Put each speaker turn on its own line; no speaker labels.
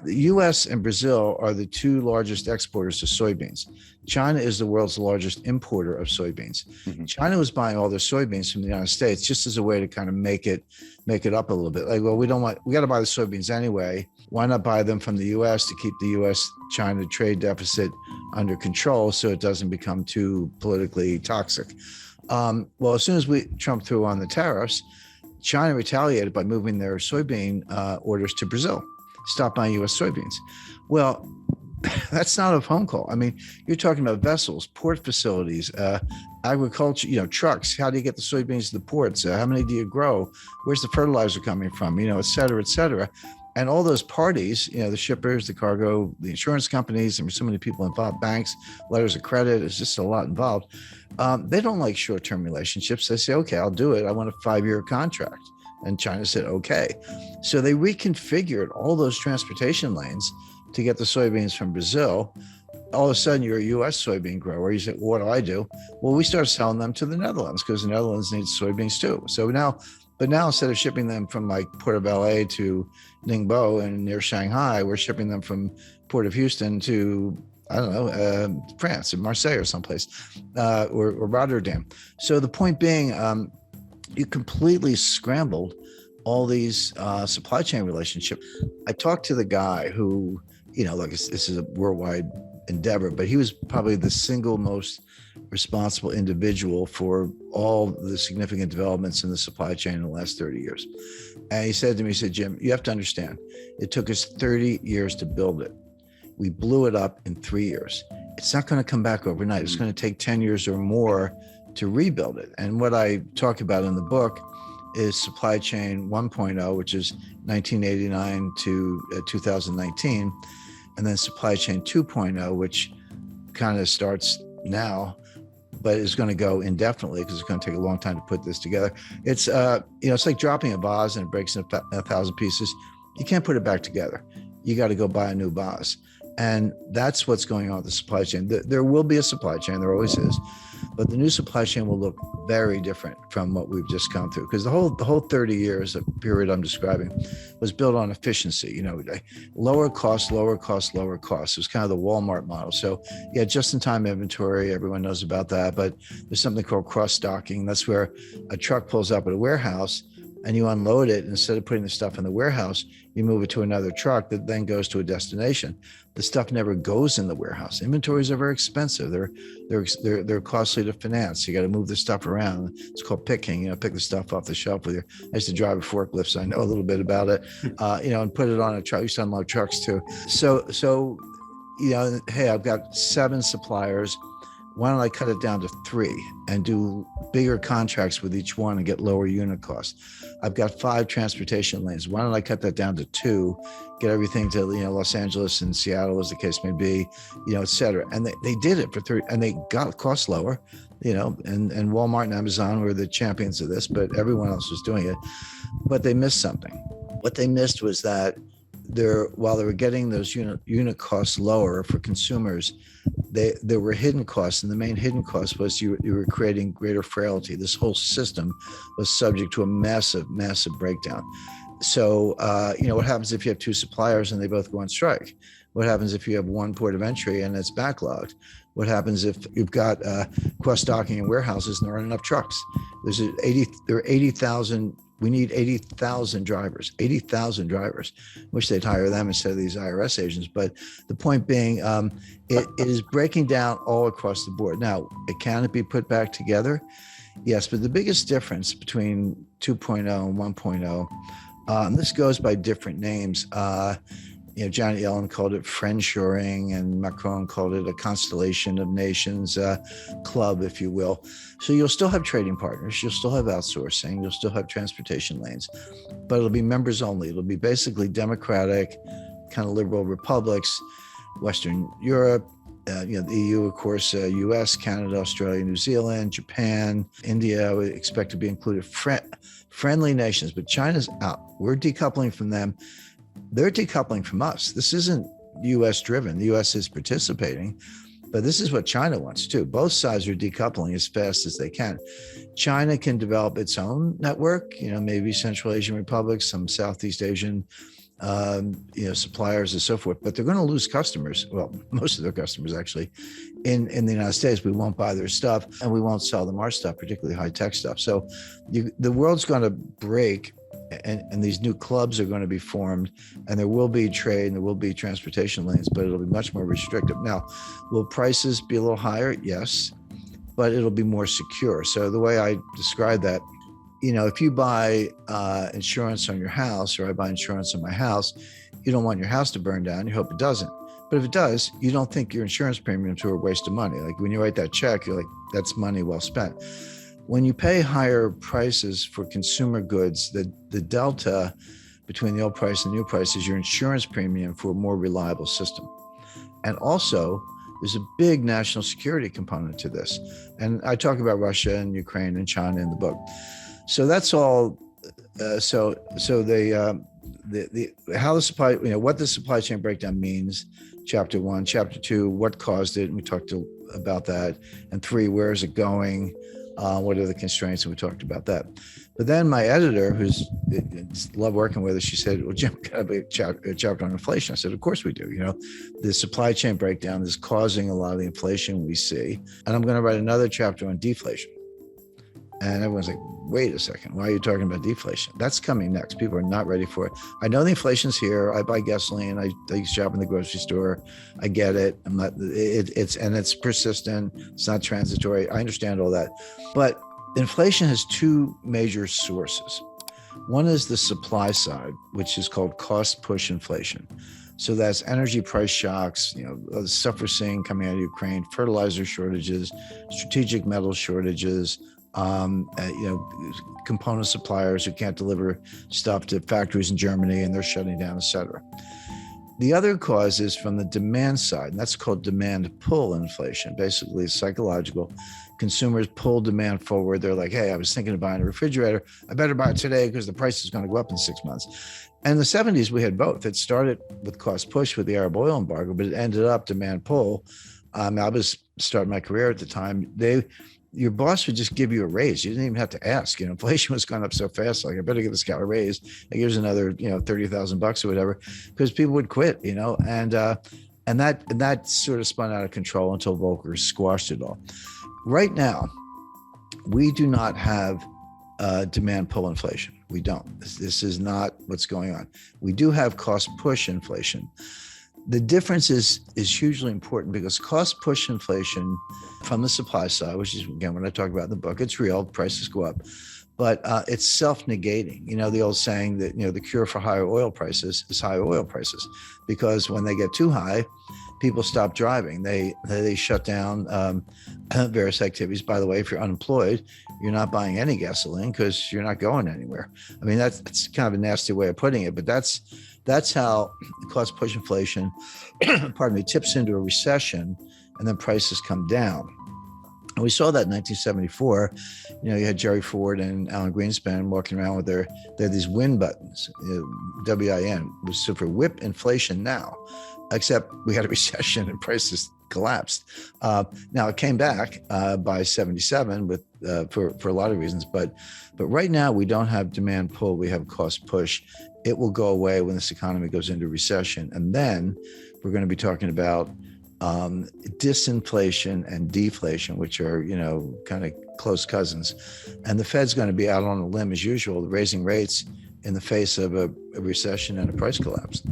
The US and Brazil are the two largest exporters of soybeans. China is the world's largest importer of soybeans.
Mhm.
China was buying all their soybeans from the United States just as a way to kind of make it up a little bit. Like, well, we got to buy the soybeans anyway. Why not buy them from the US to keep the US-China trade deficit under control so it doesn't become too politically toxic? Well, as soon as Trump threw on the tariffs, China retaliated by moving their soybean orders to Brazil, stop buying U.S. soybeans. Well, that's not a phone call. I mean, you're talking about vessels, port facilities, agriculture, trucks. How do you get the soybeans to the ports? How many do you grow? Where's the fertilizer coming from? Et cetera, et cetera. And all those parties, the shippers, the cargo, the insurance companies, and so many people involved, banks, letters of credit, it's just a lot involved. They don't like short-term relationships. They say, okay, I'll do it. I want a 5-year contract. And China said, okay. So they reconfigured all those transportation lanes to get the soybeans from Brazil. All of a sudden, you're a U.S. soybean grower. You say, well, what do? Well, we started selling them to the Netherlands because the Netherlands needs soybeans too. So now instead of shipping them from like Port of LA to Ningbo and near Shanghai, we're shipping them from Port of Houston to, I don't know, France, in Marseille or someplace, or Rotterdam. So the point being, you completely scrambled all these supply chain relationships. I talked to the guy who, this is a worldwide endeavor, but he was probably the single most responsible individual for all the significant developments in the supply chain in the last 30 years. And he said to me, Jim, you have to understand, it took us 30 years to build it. We blew it up in 3 years. It's not going to come back overnight. It's going to take 10 years or more to rebuild it. And what I talk about in the book is supply chain 1.0, which is 1989 to 2019, and then supply chain 2.0, which kind of starts now, but is going to go indefinitely because it's going to take a long time to put this together. It's it's like dropping a vase and it breaks in 1,000 pieces. You can't put it back together. You got to go buy a new vase. And that's what's going on with the supply chain. There will be a supply chain, there always is, but the new supply chain will look very different from what we've just gone through, because the whole 30 years of period I'm describing was built on efficiency, lower cost, lower cost, lower cost. It was kind of the Walmart model. So yeah, just-in-time inventory, everyone knows about that, but there's something called cross-stocking. That's where a truck pulls up at a warehouse and you unload it. Instead of putting the stuff in the warehouse, you move it to another truck that then goes to a destination. The stuff never goes in the warehouse. Inventories are very expensive. They're costly to finance. You got to move the stuff around. It's called picking. Pick the stuff off the shelf with your. I used to drive a forklift, so I know a little bit about it. And put it on a truck. I used to unload trucks too. So hey, I've got 7 suppliers. Why don't I cut it down to 3 and do bigger contracts with each one and get lower unit costs? I've got 5 transportation lanes. Why don't I cut that down to 2, get everything to Los Angeles and Seattle, as the case may be, et cetera. And they did it for 3, and they got costs lower, and Walmart and Amazon were the champions of this, but everyone else was doing it. But they missed something. What they missed was that while they were getting those unit costs lower for consumers, there were hidden costs, and the main hidden cost was you were creating greater frailty. This whole system was subject to a massive breakdown. So what happens if you have 2 suppliers and they both go on strike? What happens if you have one port of entry and it's backlogged? What happens if you've got cross-docking in warehouses and there aren't enough trucks? There are 80,000. We need 80,000 drivers, Wish they'd hire them instead of these IRS agents. But the point being, it is breaking down all across the board. Now, can it be put back together? Yes, but the biggest difference between 2.0 and 1.0, and this goes by different names. Janet Yellen called it friendshoring, and Macron called it a constellation of nations club, if you will. So you'll still have trading partners, you'll still have outsourcing, you'll still have transportation lanes, but it'll be members only. It'll be basically democratic, kind of liberal republics, Western Europe, the EU, of course, US, Canada, Australia, New Zealand, Japan, India, I would expect to be included. Friendly nations, but China's out. We're decoupling from them. They're decoupling from us. This isn't U.S. driven. The U.S. is participating, but this is what China wants too. Both sides are decoupling as fast as they can. China can develop its own network, maybe Central Asian republics, some Southeast Asian suppliers and so forth, but they're going to lose customers. Well, most of their customers actually in the United States. We won't buy their stuff and we won't sell them our stuff, particularly high tech stuff. So the world's going to break, and these new clubs are going to be formed, and there will be trade and there will be transportation lanes, but it'll be much more restrictive. Now, will prices be a little higher? Yes, but it'll be more secure. So the way I describe that, if you buy insurance on your house, or I buy insurance on my house, you don't want your house to burn down. You hope it doesn't. But if it does, you don't think your insurance premiums are a waste of money. Like when you write that check, you're like, that's money well spent. When you pay higher prices for consumer goods, the delta between the old price and the new price is your insurance premium for a more reliable system. And also, there's a big national security component to this. And I talk about Russia and Ukraine and China in the book. So that's all. So how the supply, what the supply chain breakdown means, chapter 1, chapter 2, what caused it, and we talked about that, and 3, where is it going, what are the constraints, and we talked about that. But then my editor, who's love working with us, she said, well, Jim, got to be a chapter on inflation. I said, of course we do. The supply chain breakdown is causing a lot of the inflation we see, and I'm going to write another chapter on deflation. And everyone's like, wait a second, why are you talking about deflation? That's coming next. People are not ready for it. I know the inflation's here. I buy gasoline. I shop in the grocery store. I get it. It's persistent. It's not transitory. I understand all that. But inflation has 2 major sources. One is the supply side, which is called cost push inflation. So that's energy price shocks, the stuff we're seeing coming out of Ukraine, fertilizer shortages, strategic metal shortages, component suppliers who can't deliver stuff to factories in Germany and they're shutting down, et cetera. The other cause is from the demand side, and that's called demand pull inflation. Basically, it's psychological. Consumers pull demand forward. They're like, hey, I was thinking of buying a refrigerator. I better buy it today because the price is going to go up in 6 months. And in the 70s, we had both. It started with cost push with the Arab oil embargo, but it ended up demand pull. I was starting my career at the time. Your boss would just give you a raise. You didn't even have to ask. Inflation was going up so fast. Like, I better give this guy a raise. Like, here's another, $30,000 or whatever, because people would quit. And that sort of spun out of control until Volcker squashed it all. Right now, we do not have demand pull inflation. We don't. This is not what's going on. We do have cost push inflation. The difference is hugely important because cost push inflation from the supply side, which is, again, when I talk about in the book, it's real, prices go up, but it's self-negating. The old saying that, the cure for higher oil prices is higher oil prices, because when they get too high, people stop driving. They shut down various activities. By the way, if you're unemployed, you're not buying any gasoline because you're not going anywhere. I mean, that's kind of a nasty way of putting it, but that's how cost push inflation, tips into a recession, and then prices come down. And we saw that in 1974. You had Jerry Ford and Alan Greenspan walking around with they had these win buttons, WIN, was so for whip inflation now, except we had a recession and prices collapsed. Now it came back by 77 with for a lot of reasons, but right now we don't have demand pull, we have cost push. It will go away when this economy goes into recession. And then we're going to be talking about disinflation and deflation, which are, kind of close cousins. And the Fed's going to be out on a limb as usual, raising rates in the face of a recession and a price collapse.